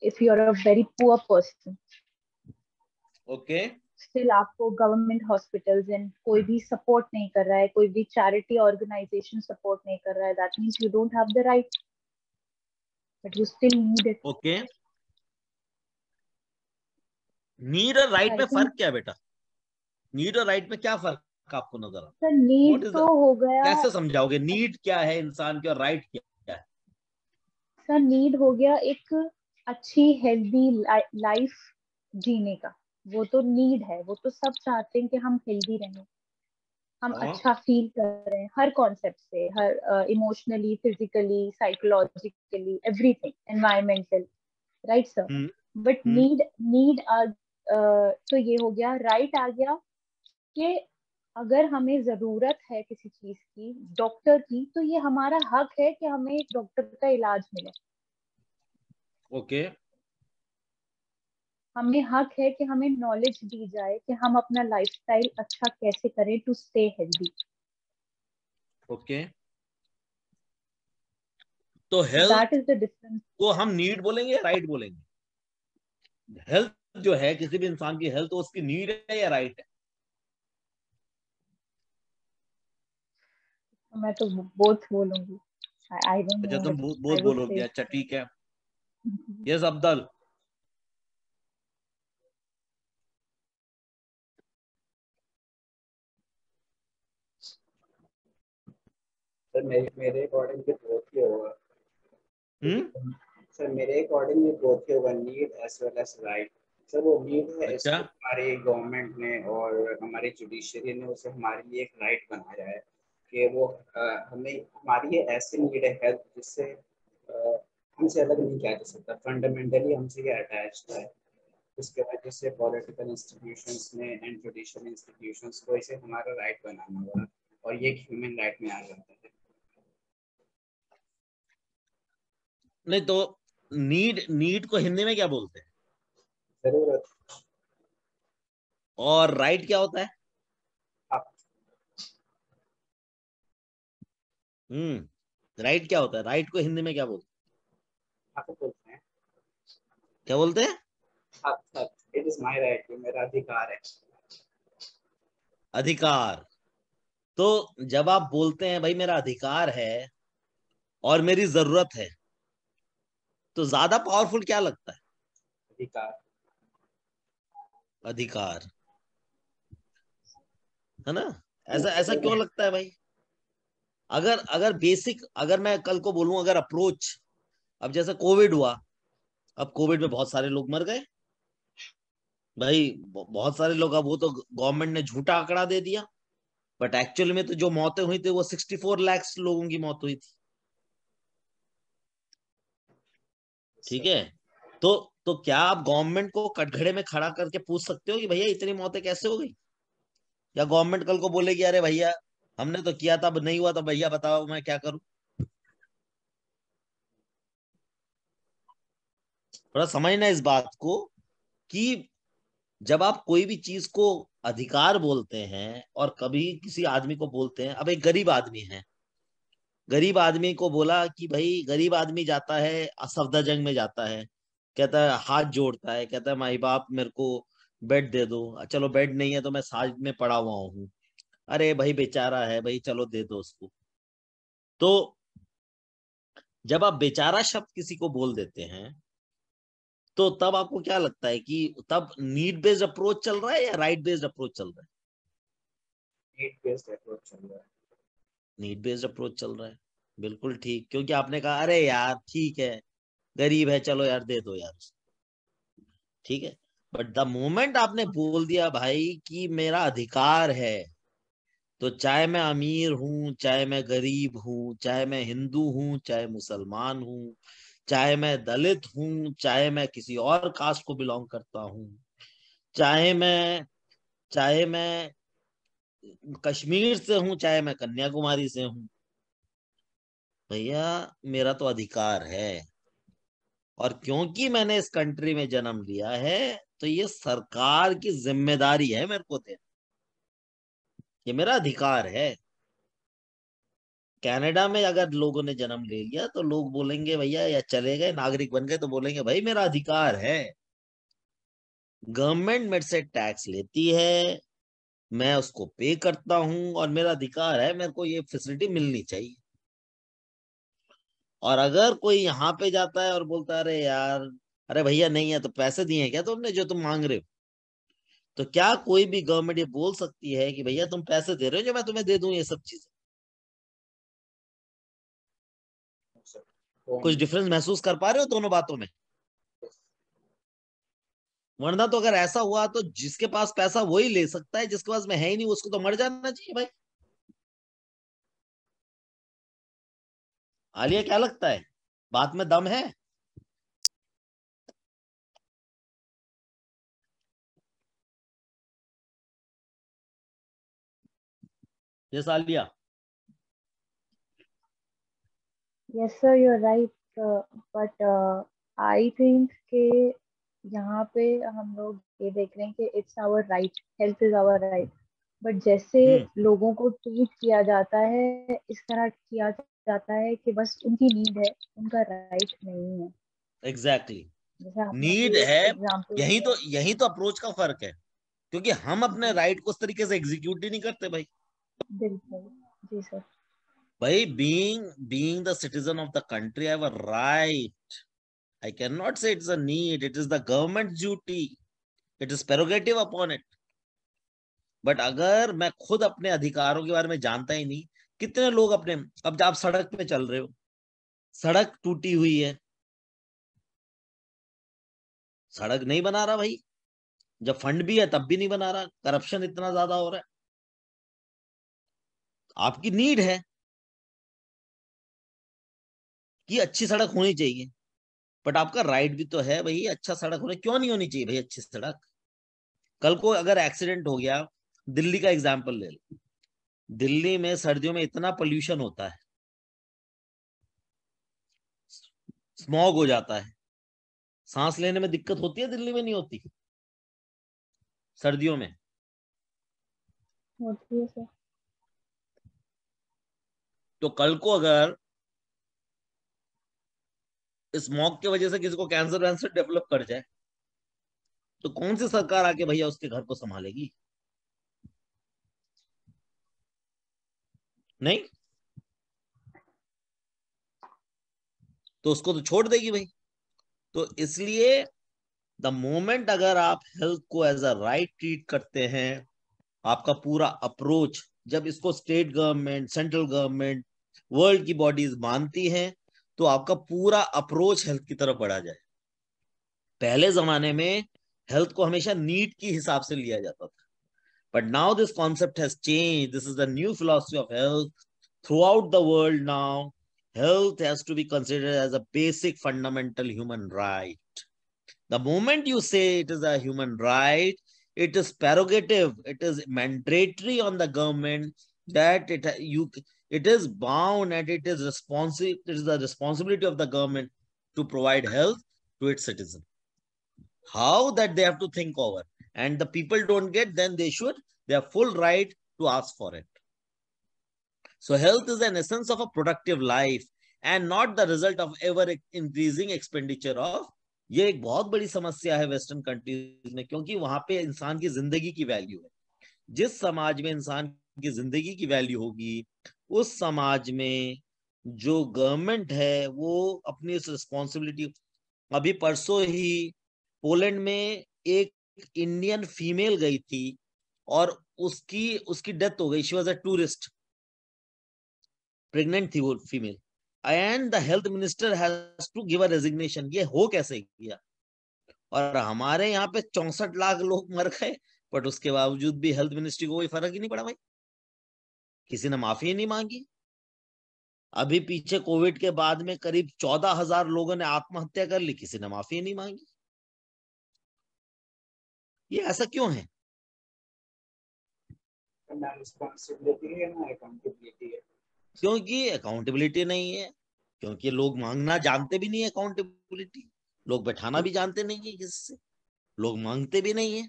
if you are a very poor person, Okay. Still आपको गवर्नमेंट हॉस्पिटल्स एंड कोई भी सपोर्ट नहीं कर रहा है, कोई भी चैरिटी ऑर्गेनाइजेशन सपोर्ट नहीं कर रहा है, that means you don't have the right, but you still need it. Okay. Need और राइट में फर्क क्या है बेटा? नीड और राइट में क्या फर्क आपको नजर आता है? नीड तो हो गया, कैसे समझाओगे नीड क्या है इंसान की और राइट क्या है? सर नीड हो गया एक अच्छी हेल्दी लाइफ जीने का, वो तो नीड है. वो तो सब चाहते हैं कि हम हेल्दी रहें, हम अच्छा फील कर रहे हैं हर कॉन्सेप्ट से, हर emotionally, physically, psychologically, everything, environmental, right sir. But need तो ये हो गया. राइट आ गया कि अगर हमें जरूरत है किसी चीज की, डॉक्टर की, तो ये हमारा हक है कि हमें एक डॉक्टर का इलाज मिले। ओके। हमें हक है कि हमें नॉलेज दी जाए कि हम अपना लाइफस्टाइल अच्छा कैसे करें टू स्टे हेल्दी। ओके, तो health that is the difference. को हम नीड बोलेंगे या राइट बोलेंगे? हेल्थ जो है किसी भी इंसान की हेल्थ, उसकी नीड है या राइट है? मैं तो बोथ बोलूंगी। आई डोंट अच्छा, नो तुम बट बहुत आई वुड बोलोगे, से। अच्छा ठीक है। यस अब्दुल। सर मेरे अकॉर्डिंग ये बहुत ही होगा। हम्म। सर मेरे अकॉर्डिंग ये बहुत ही होगा, need as well as right. Sir वो नीड है, अच्छा। इसको हमारी गवर्नमेंट ने और हमारी जुडिशरी ने उसे हमारे लिए एक राइट बनाया है कि वो हमें, हमारी ये ऐसी नीड है हेल्थ जिससे हमसे अलग नहीं किया जा सकता, फंडामेंटली हमसे ये अटैच्ड है। इसके वजह से पॉलिटिकल इंस्टीट्यूशंस ने एंड जुडिशियल इंस्टीट्यूशंस को इसे हमारा राइट बनाना हुआ, और ये ह्यूमन राइट में आ जाता है। नहीं तो नीड, नीड को हिंदी में क्या बोलते हैं? जरूरत। और राइट क्या होता है? आप राइट क्या होता है? राइट को हिंदी में क्या बोलते आप बोलते हैं, हैं? क्या बोलते हैं? आप इट इज माय राइट, ये मेरा अधिकार है। अधिकार। तो जब आप बोलते हैं भाई मेरा अधिकार है और मेरी जरूरत है, तो ज्यादा पावरफुल क्या लगता है? अधिकार। अधिकार, है ना? ऐसा ऐसा क्यों लगता है भाई? अगर अगर बेसिक, अगर मैं कल को बोलूं, अगर अप्रोच, अब जैसे कोविड हुआ, अब कोविड में बहुत सारे लोग मर गए भाई, बहुत सारे लोग, अब वो तो गवर्नमेंट ने झूठा आंकड़ा दे दिया, बट एक्चुअली में तो जो मौतें हुई थी वो 64 लाख लोगों की मौत हुई थी। ठीक है। तो तो क्या आप गवर्नमेंट को कटघरे में खड़ा करके पूछ सकते हो कि भैया इतनी मौतें कैसे हो गई? या गवर्नमेंट कल को बोलेगी अरे भैया हमने तो किया था, अब नहीं हुआ, तो भैया बताओ मैं क्या करूं? थोड़ा समझना इस बात को कि जब आप कोई भी चीज को अधिकार बोलते हैं, और कभी किसी आदमी को बोलते हैं, अब एक गरीब आदमी है, गरीब आदमी को बोला कि भाई, गरीब आदमी जाता है सफदरजंग में जाता है, कहता है, हाथ जोड़ता है, कहता है माई बाप मेरे को बेड दे दो, चलो बेड नहीं है तो मैं साज में पड़ा हुआ हूँ, अरे भाई बेचारा है भाई, चलो दे दो उसको। तो जब आप बेचारा शब्द किसी को बोल देते हैं, तो तब आपको क्या लगता है कि तब नीड बेस्ड अप्रोच चल रहा है या राइट बेस्ड अप्रोच चल रहा है? नीड बेस्ड अप्रोच चल रहा है। नीड बेस्ड अप्रोच चल रहा है। बिल्कुल ठीक, क्योंकि आपने कहा अरे यार ठीक है, गरीब है, चलो यार दे दो यार, ठीक है। बट द मोमेंट आपने बोल दिया भाई कि मेरा अधिकार है, तो चाहे मैं अमीर हूं, चाहे मैं गरीब हूं, चाहे मैं हिंदू हूं, चाहे मुसलमान हूं, चाहे मैं दलित हूं, चाहे मैं किसी और कास्ट को बिलोंग करता हूं, चाहे मैं कश्मीर से हूं, चाहे मैं कन्याकुमारी से हूं, भैया मेरा तो अधिकार है। और क्योंकि मैंने इस कंट्री में जन्म लिया है, तो ये सरकार की जिम्मेदारी है मेरे को देना, ये मेरा अधिकार है। कनाडा में अगर लोगों ने जन्म ले लिया तो लोग बोलेंगे भैया, या चले गए नागरिक बन गए तो बोलेंगे भाई मेरा अधिकार है, गवर्नमेंट मेरे से टैक्स लेती है, मैं उसको पे करता हूं, और मेरा अधिकार है, मेरे को ये फैसिलिटी मिलनी चाहिए। और अगर कोई यहाँ पे जाता है और बोलता है अरे यार, अरे भैया नहीं है तो पैसे दिए हैं क्या तुमने जो तुम मांग रहे हो? तो क्या कोई भी गवर्नमेंट ये बोल सकती है कि भैया तुम पैसे दे रहे हो जो मैं तुम्हें दे दूं ये सब चीजें? तो कुछ डिफरेंस महसूस कर पा रहे हो दोनों बातों में? वरना तो अगर ऐसा हुआ तो जिसके पास पैसा वही ले सकता है, जिसके पास में है ही नहीं उसको तो मर जाना चाहिए भाई। आलिया क्या लगता है, बात में दम है? Yes, Alia. Yes sir, you're right. But I think कि यहाँ पे हम लोग ये देख रहे हैं कि it's our right, health is our right, but जैसे लोगों को ट्रीट किया जाता है इस तरह किया जाता है कि बस उनकी नीड है, उनका राइट नहीं है। एग्जैक्टली जैसे आपने नीड अभी है। एग्जांपल यही तो अप्रोच का फर्क है, क्योंकि हम अपने जी राइट को उस तरीके से एग्जीक्यूट ही नहीं करते भाई। बिल्कुल। जी सर। भाई being the citizen of the country, I have a right. I cannot say it's a need. It is the government's duty. It is prerogative upon it. But अगर मैं खुद अपने अधिकारों के बारे में जानता ही नहीं, कितने लोग अपने, अब आप सड़क पे चल रहे हो, सड़क टूटी हुई है, सड़क नहीं बना रहा भाई, जब फंड भी है तब भी नहीं बना रहा, करप्शन इतना ज्यादा हो रहा है। आपकी नीड है कि अच्छी सड़क होनी चाहिए, बट आपका राइट भी तो है भाई, अच्छा सड़क होने, क्यों नहीं होनी चाहिए भाई अच्छी सड़क? कल को अगर एक्सीडेंट हो गया, दिल्ली का एग्जाम्पल ले लो, दिल्ली में सर्दियों में इतना पोल्यूशन होता है, स्मॉग हो जाता है, सांस लेने में दिक्कत होती है, दिल्ली में नहीं होती सर्दियों में? होती है सर। तो कल को अगर स्मॉग की वजह से किसी को कैंसर वैंसर डेवलप कर जाए, तो कौन सी सरकार आके भैया उसके घर को संभालेगी? नहीं, तो उसको तो छोड़ देगी भाई। तो इसलिए द मोमेंट अगर आप हेल्थ को एज अ राइट ट्रीट करते हैं, आपका पूरा अप्रोच, जब इसको state government, central government, world की बॉडीज मानती हैं, तो आपका पूरा अप्रोच हेल्थ की तरफ बढ़ा जाए। पहले जमाने में हेल्थ को हमेशा नीड की हिसाब से लिया जाता था, but now this concept has change. This is the new philosophy of health throughout the world now. Health has to be considered as a basic fundamental human right. The moment you say it is a human right, it is prerogative, it is mandatory on the government that it is bound and it is responsive. It is the responsibility of the government to provide health to its citizens. How that they have to think over, and the people don't get, then they have full right to ask for it. So health is an essence of a productive life and not the result of ever increasing expenditure of. ये एक बहुत बड़ी समस्या है western countries में, क्योंकि वहां पे इंसान की जिंदगी की वैल्यू है। जिस समाज में इंसान की जिंदगी की वैल्यू होगी, उस समाज में जो गवर्नमेंट है वो अपनी इस रिस्पॉन्सिबिलिटी। अभी परसों ही पोलैंड में एक इंडियन फीमेल गई थी और उसकी उसकी डेथ हो गई। She was a tourist, pregnant थी वो female, and the health minister has to give a resignation. ये हो कैसे किया? और हमारे यहाँ पे 64 लाख लोग मर गए, बट उसके बावजूद भी हेल्थ मिनिस्ट्री को कोई फर्क ही नहीं पड़ा भाई, किसी ने माफी ही नहीं मांगी। अभी पीछे कोविड के बाद में करीब 14,000 लोगों ने आत्महत्या कर ली, किसी ने माफी ही नहीं मांगी। ये ऐसा क्यों है? क्योंकि अकाउंटेबिलिटी नहीं है, क्योंकि लोग मांगना जानते भी नहीं है अकाउंटेबिलिटी, लोग बैठाना भी जानते नहीं है किससे, लोग मांगते भी नहीं है।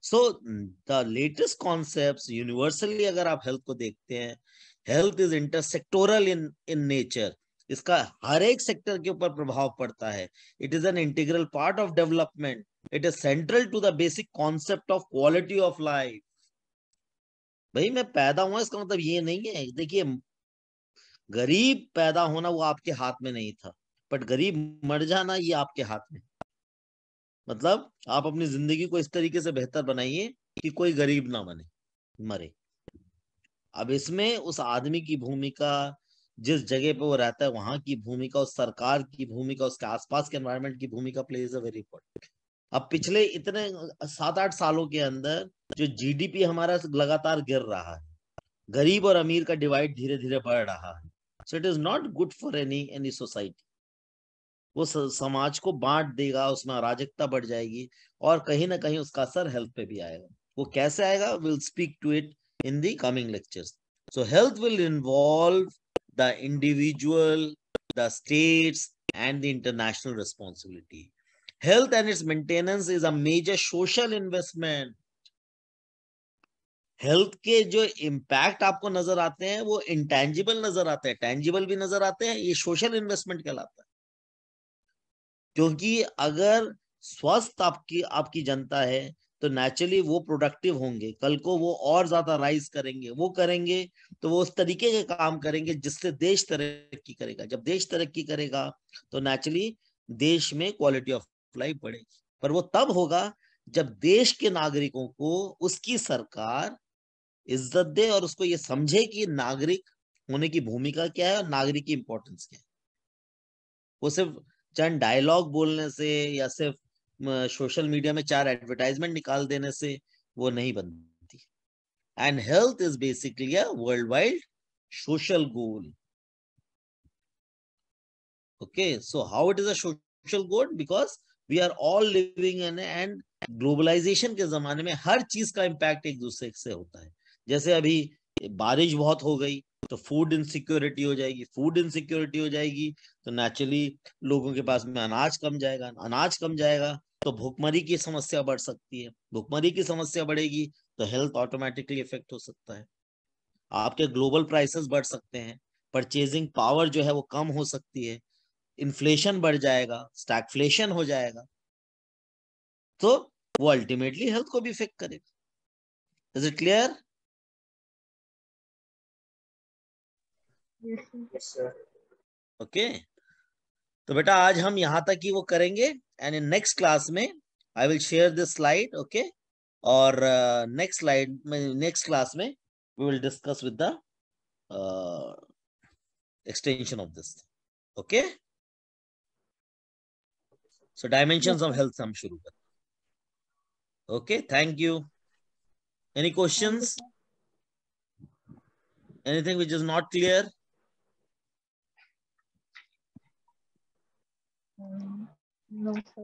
So the latest concepts universally अगर आप हेल्थ को देखते हैं, health is intersectoral in nature. इसका हर एक सेक्टर के ऊपर प्रभाव पड़ता है। It is an integral part of development. It is central to the basic concept of quality of life. भाई मैं पैदा हुआ इसका मतलब ये नहीं है, देखिए गरीब पैदा होना वो आपके हाथ में नहीं था, बट गरीब मर जाना ये आपके हाथ में। मतलब आप अपनी जिंदगी को इस तरीके से बेहतर बनाइए कि कोई गरीब ना बने, मरे। अब इसमें उस आदमी की भूमिका, जिस जगह पे वो रहता है वहां की भूमिका, उस सरकार की भूमिका, उसके आसपास के एनवायरनमेंट की भूमिका प्लेज अ वेरी इंपॉर्टेंट। अब पिछले इतने 7-8 सालों के अंदर जो जीडीपी हमारा लगातार गिर रहा है, गरीब और अमीर का डिवाइड धीरे धीरे बढ़ रहा है। So it is not good for any society. वो समाज को बांट देगा, उसमें अराजकता बढ़ जाएगी और कहीं ना कहीं उसका असर हेल्थ पे भी आएगा। वो कैसे आएगा, will speak to it in the coming lectures. So health will involve the individual, the states, and the international responsibility. Health and its maintenance is a major social investment. Health के जो impact आपको नजर आते हैं वो intangible नजर आते हैं, टेंजिबल भी नजर आते हैं, ये सोशल इन्वेस्टमेंट कहलाता है। क्योंकि अगर स्वस्थ आपकी जनता है तो नेचुरली वो प्रोडक्टिव होंगे, कल को वो और ज्यादा राइज करेंगे, वो करेंगे तो वो उस तरीके के काम करेंगे जिससे देश तरक्की करेगा। जब देश तरक्की करेगा तो नेचुरली देश में क्वालिटी ऑफ लाइफ बढ़ेगी, पर वो तब होगा जब देश के नागरिकों को उसकी सरकार इज्जत दे और उसको ये समझे कि नागरिक होने की भूमिका क्या है और नागरिक की इंपॉर्टेंस क्या है। वो सिर्फ चंद डायलॉग बोलने से या सिर्फ सोशल मीडिया में 4 एडवर्टाइजमेंट निकाल देने से वो नहीं बनती। And health is basically a world wide social goal. Okay, so how it is a social goal? Because we are all living in and globalization के जमाने में हर चीज का इम्पैक्ट एक दूसरे से होता है। जैसे अभी बारिश बहुत हो गई तो फूड इनसिक्योरिटी हो जाएगी, फूड इनसिक्योरिटी हो जाएगी तो नेचुरली लोगों के पास में अनाज कम जाएगा, अनाज कम जाएगा तो भूखमरी की समस्या बढ़ सकती है, भूखमरी की समस्या बढ़ेगी तो हेल्थ ऑटोमेटिकली इफेक्ट हो सकता है, आपके ग्लोबल प्राइसेस बढ़ सकते हैं, परचेजिंग पावर जो है वो कम हो सकती है, इन्फ्लेशन बढ़ जाएगा, स्टैगफ्लेशन हो जाएगा, तो वो अल्टीमेटली हेल्थ को भी इफेक्ट करेगा। Is it clear? Yes, sir. Okay, तो बेटा आज हम यहां तक ही वो करेंगे एंड इन नेक्स्ट क्लास में I will share this slide. Okay, और नेक्स्ट स्लाइड में नेक्स्ट क्लास में we will discuss with the extension of this. Okay, so dimensions of health हम शुरू करें। Okay, thank you. Any questions? Anything which is not clear? No, sir.